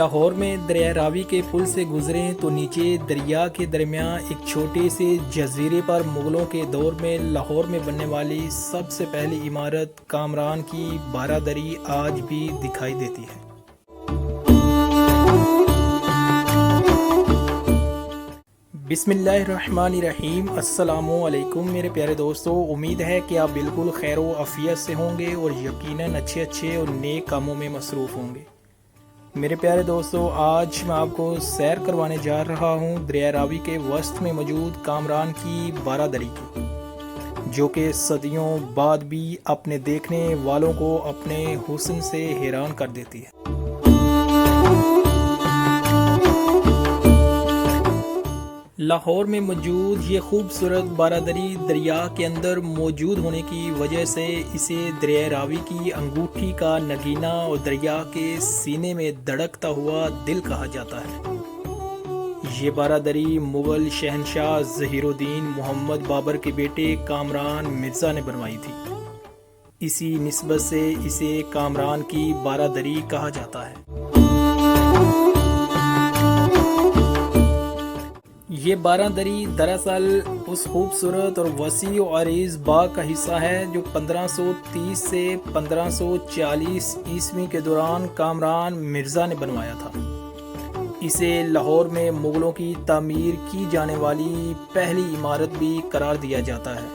لاہور میں دریا راوی کے پل سے گزریں تو نیچے دریا کے درمیان ایک چھوٹے سے جزیرے پر مغلوں کے دور میں لاہور میں بننے والی سب سے پہلی عمارت کامران کی بارہ دری آج بھی دکھائی دیتی ہے۔ بسم اللہ الرحمن الرحیم۔ السلام علیکم میرے پیارے دوستو، امید ہے کہ آپ بالکل خیر و عافیت سے ہوں گے اور یقیناً اچھے اور نیک کاموں میں مصروف ہوں گے۔ میرے پیارے دوستو، آج میں آپ کو سیر کروانے جا رہا ہوں دریا راوی کے وسط میں موجود کامران کی بارہ دری کی، جو کہ صدیوں بعد بھی اپنے دیکھنے والوں کو اپنے حسن سے حیران کر دیتی ہے۔ لاہور میں موجود یہ خوبصورت بارہ دری دریا کے اندر موجود ہونے کی وجہ سے اسے دریا راوی کی انگوٹھی کا نگینہ اور دریا کے سینے میں دھڑکتا ہوا دل کہا جاتا ہے۔ یہ بارہ دری مغل شہنشاہ ظہیر الدین محمد بابر کے بیٹے کامران مرزا نے بنوائی تھی۔ اسی نسبت سے اسے کامران کی بارہ دری کہا جاتا ہے۔ یہ بارہ دری دراصل اس خوبصورت اور وسیع و عریض باغ کا حصہ ہے جو 1530 سے 1540 عیسوی کے دوران کامران مرزا نے بنوایا تھا۔ اسے لاہور میں مغلوں کی تعمیر کی جانے والی پہلی عمارت بھی قرار دیا جاتا ہے۔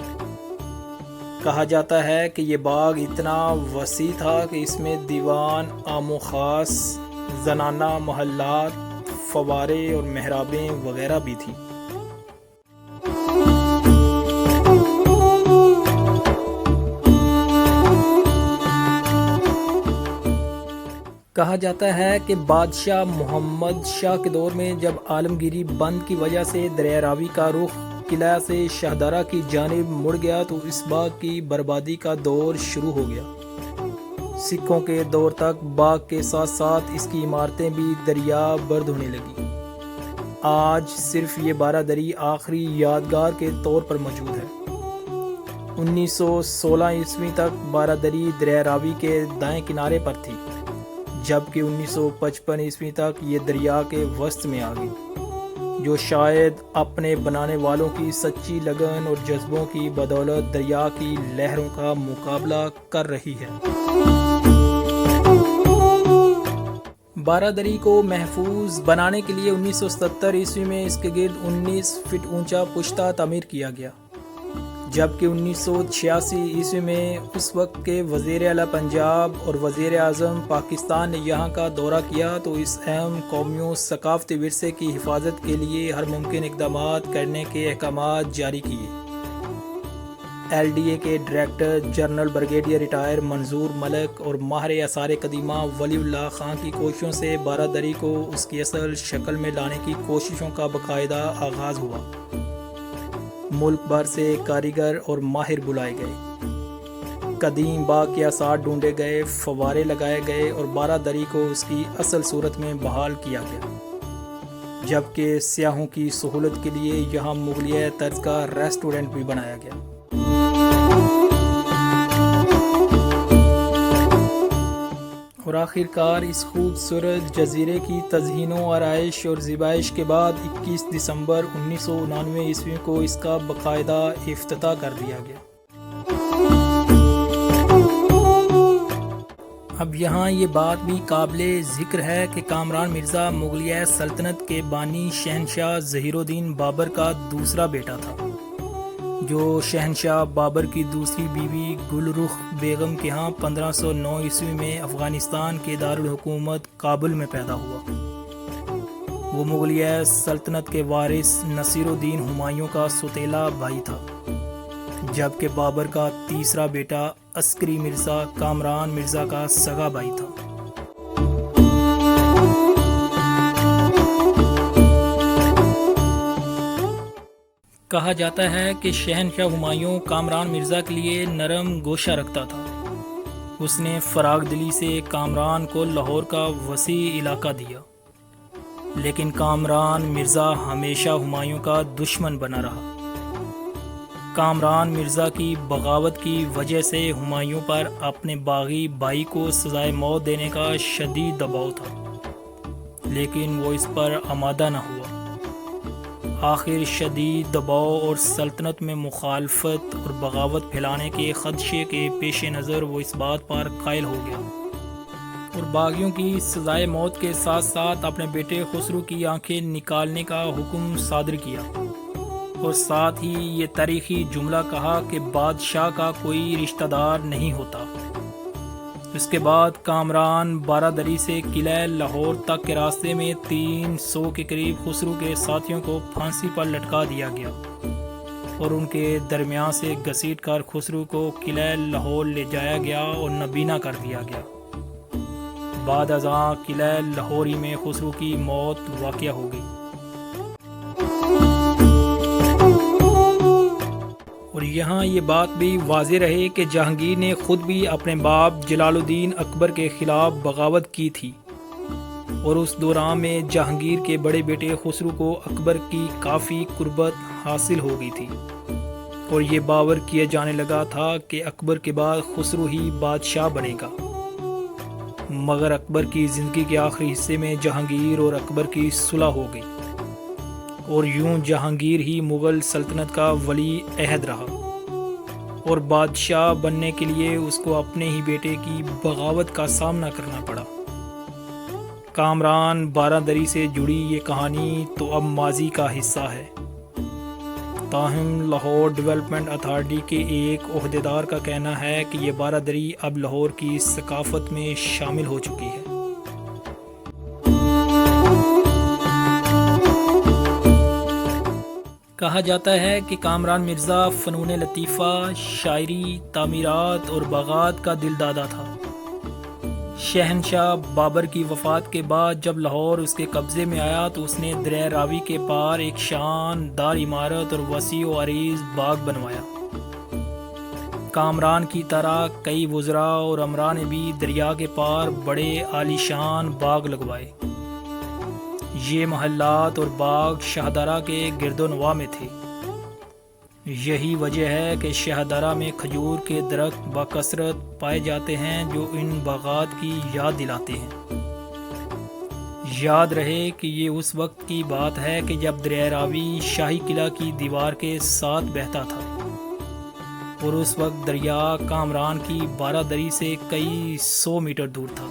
کہا جاتا ہے کہ یہ باغ اتنا وسیع تھا کہ اس میں دیوان عام و خاص، زنانہ محلات، فوارے اور محرابیں وغیرہ بھی تھیں۔ کہا جاتا ہے کہ بادشاہ محمد شاہ کے دور میں جب عالمگیری بند کی وجہ سے دریا راوی کا رخ قلعہ سے شاہدرہ کی جانب مڑ گیا تو اس باغ کی بربادی کا دور شروع ہو گیا۔ سکھوں کے دور تک باغ کے ساتھ ساتھ اس کی عمارتیں بھی دریا برد ہونے لگی۔ آج صرف یہ بارہ دری آخری یادگار کے طور پر موجود ہے۔ 1916 عیسوی تک بارہ دری دریا راوی کے دائیں کنارے پر تھی، جبکہ 1955 عیسوی تک یہ دریا کے وسط میں آ گئی، جو شاید اپنے بنانے والوں کی سچی لگن اور جذبوں کی بدولت دریا کی لہروں کا مقابلہ کر رہی ہے۔ بارہ دری کو محفوظ بنانے کے لیے 1977 عیسوی میں اس کے گرد 19 فٹ اونچا پشتہ تعمیر کیا گیا، جبکہ 1986 عیسوی میں اس وقت کے وزیر اعلیٰ پنجاب اور وزیر اعظم پاکستان نے یہاں کا دورہ کیا تو اس اہم قومی و ثقافتی ورثے کی حفاظت کے لیے ہر ممکن اقدامات کرنے کے احکامات جاری کیے۔ LDA کے ڈائریکٹر جنرل بریگیڈیئر ریٹائر منظور ملک اور ماہر آثار قدیمہ ولی اللہ خان کی کوششوں سے بارہ دری کو اس کی اصل شکل میں لانے کی کوششوں کا باقاعدہ آغاز ہوا۔ ملک بھر سے کاریگر اور ماہر بلائے گئے، قدیم باغ کے آثار ڈھونڈے گئے، فوارے لگائے گئے اور بارہ دری کو اس کی اصل صورت میں بحال کیا گیا، جبکہ سیاحوں کی سہولت کے لیے یہاں مغلیہ طرز کا ریسٹورنٹ بھی بنایا گیا۔ اور آخر کار اس خوبصورت جزیرے کی تزئین و آرائش اور زیبائش کے بعد 21 دسمبر 1999 عیسوی کو اس کا باقاعدہ افتتاح کر دیا گیا۔ اب یہاں یہ بات بھی قابل ذکر ہے کہ کامران مرزا مغلیہ سلطنت کے بانی شہنشاہ ظہیر الدین بابر کا دوسرا بیٹا تھا، جو شہنشاہ بابر کی دوسری بیوی گل رخ بیگم کے ہاں 1509 عیسوی میں افغانستان کے دارالحکومت کابل میں پیدا ہوا۔ وہ مغلیہ سلطنت کے وارث نصیر الدین ہمایوں کا سوتیلا بھائی تھا، جبکہ بابر کا تیسرا بیٹا عسکری مرزا کامران مرزا کا سگا بھائی تھا۔ کہا جاتا ہے کہ شہنشاہ ہمایوں کامران مرزا کے لیے نرم گوشہ رکھتا تھا۔ اس نے فراغ دلی سے کامران کو لاہور کا وسیع علاقہ دیا، لیکن کامران مرزا ہمیشہ ہمایوں کا دشمن بنا رہا۔ کامران مرزا کی بغاوت کی وجہ سے ہمایوں پر اپنے باغی بھائی کو سزائے موت دینے کا شدید دباؤ تھا، لیکن وہ اس پر آمادہ نہ ہوا۔ آخر شدید دباؤ اور سلطنت میں مخالفت اور بغاوت پھیلانے کے خدشے کے پیش نظر وہ اس بات پر قائل ہو گیا اور باغیوں کی سزائے موت کے ساتھ ساتھ اپنے بیٹے خسرو کی آنکھیں نکالنے کا حکم صادر کیا، اور ساتھ ہی یہ تاریخی جملہ کہا کہ بادشاہ کا کوئی رشتہ دار نہیں ہوتا۔ اس کے بعد کامران بارادری سے قلعہ لاہور تک کے راستے میں 300 کے قریب خسرو کے ساتھیوں کو پھانسی پر لٹکا دیا گیا اور ان کے درمیان سے گھسیٹ کر خسرو کو قلعہ لاہور لے جایا گیا اور نابینا کر دیا گیا۔ بعد ازاں قلعہ لاہوری میں خسرو کی موت واقع ہو گئی۔ اور یہاں یہ بات بھی واضح رہے کہ جہانگیر نے خود بھی اپنے باپ جلال الدین اکبر کے خلاف بغاوت کی تھی، اور اس دوران میں جہانگیر کے بڑے بیٹے خسرو کو اکبر کی کافی قربت حاصل ہو گئی تھی، اور یہ باور کیا جانے لگا تھا کہ اکبر کے بعد خسرو ہی بادشاہ بنے گا۔ مگر اکبر کی زندگی کے آخری حصے میں جہانگیر اور اکبر کی صلح ہو گئی، اور یوں جہانگیر ہی مغل سلطنت کا ولی عہد رہا، اور بادشاہ بننے کے لیے اس کو اپنے ہی بیٹے کی بغاوت کا سامنا کرنا پڑا۔ کامران بارادری سے جڑی یہ کہانی تو اب ماضی کا حصہ ہے، تاہم لاہور ڈیولپمنٹ اتھارٹی کے ایک عہدیدار کا کہنا ہے کہ یہ بارادری اب لاہور کی ثقافت میں شامل ہو چکی ہے۔ کہا جاتا ہے کہ کامران مرزا فنون لطیفہ، شاعری، تعمیرات اور باغات کا دل دادا تھا۔ شہنشاہ بابر کی وفات کے بعد جب لاہور اس کے قبضے میں آیا تو اس نے دریائے راوی کے پار ایک شاندار عمارت اور وسیع و عریض باغ بنوایا۔ کامران کی طرح کئی وزراء اور امراء نے بھی دریا کے پار بڑے عالیشان باغ لگوائے۔ یہ محلات اور باغ شاہدرہ کے گرد و نواح میں تھے۔ یہی وجہ ہے کہ شاہدرہ میں کھجور کے درخت بکثرت پائے جاتے ہیں جو ان باغات کی یاد دلاتے ہیں۔ یاد رہے کہ یہ اس وقت کی بات ہے کہ جب دریائے راوی شاہی قلعہ کی دیوار کے ساتھ بہتا تھا، اور اس وقت دریا کامران کی بارادری سے کئی 100 میٹر دور تھا۔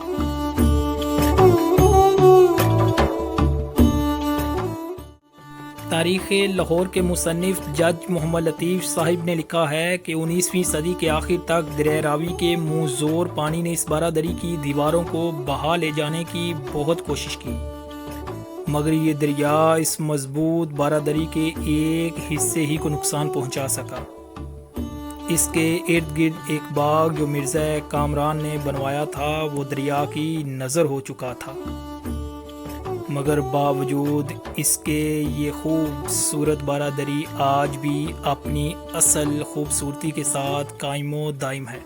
تاریخ لاہور کے مصنف جج محمد لطیف صاحب نے لکھا ہے کہ 19ویں صدی کے آخر تک دریائے راوی کے منہ زور پانی نے اس بارادری کی دیواروں کو بہا لے جانے کی بہت کوشش کی، مگر یہ دریا اس مضبوط بارادری کے ایک حصے ہی کو نقصان پہنچا سکا۔ اس کے ارد گرد ایک باغ جو مرزا کامران نے بنوایا تھا وہ دریا کی نظر ہو چکا تھا، مگر باوجود اس کے یہ خوبصورت بارادری آج بھی اپنی اصل خوبصورتی کے ساتھ قائم و دائم ہے۔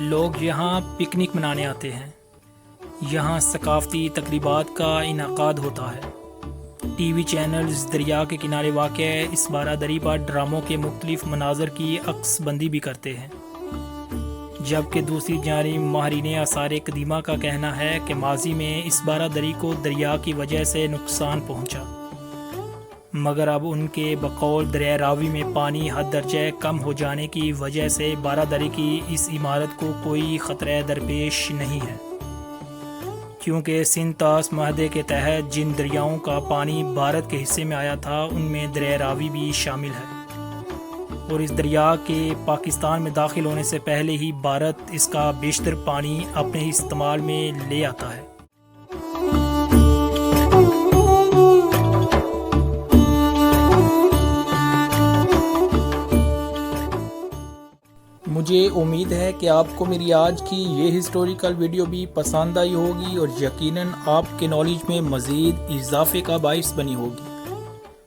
لوگ یہاں پکنک منانے آتے ہیں، یہاں ثقافتی تقریبات کا انعقاد ہوتا ہے۔ ٹی وی چینلز دریا کے کنارے واقع اس بارادری پر ڈراموں کے مختلف مناظر کی عکس بندی بھی کرتے ہیں، جبکہ دوسری جانب ماہرین آثار قدیمہ کا کہنا ہے کہ ماضی میں اس بارادری کو دریا کی وجہ سے نقصان پہنچا، مگر اب ان کے بقول دریائے راوی میں پانی حد درجہ کم ہو جانے کی وجہ سے بارادری کی اس عمارت کو کوئی خطرہ درپیش نہیں ہے، کیونکہ سندھ طاس معاہدے کے تحت جن دریاؤں کا پانی بھارت کے حصے میں آیا تھا ان میں دریائے راوی بھی شامل ہے، اور اس دریا کے پاکستان میں داخل ہونے سے پہلے ہی بھارت اس کا بیشتر پانی اپنے استعمال میں لے آتا ہے۔ مجھے امید ہے کہ آپ کو میری آج کی یہ ہسٹوریکل ویڈیو بھی پسند آئی ہوگی اور یقیناً آپ کے نالج میں مزید اضافے کا باعث بنی ہوگی۔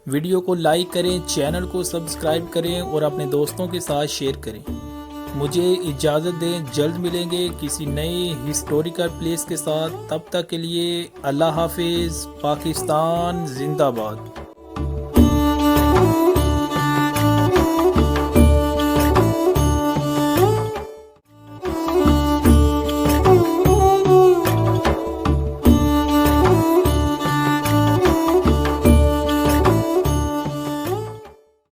ویڈیو کو لائک کریں، چینل کو سبسکرائب کریں اور اپنے دوستوں کے ساتھ شیئر کریں۔ مجھے اجازت دیں، جلد ملیں گے کسی نئے ہسٹوریکل پلیس کے ساتھ۔ تب تک کے لیے اللہ حافظ۔ پاکستان زندہ باد۔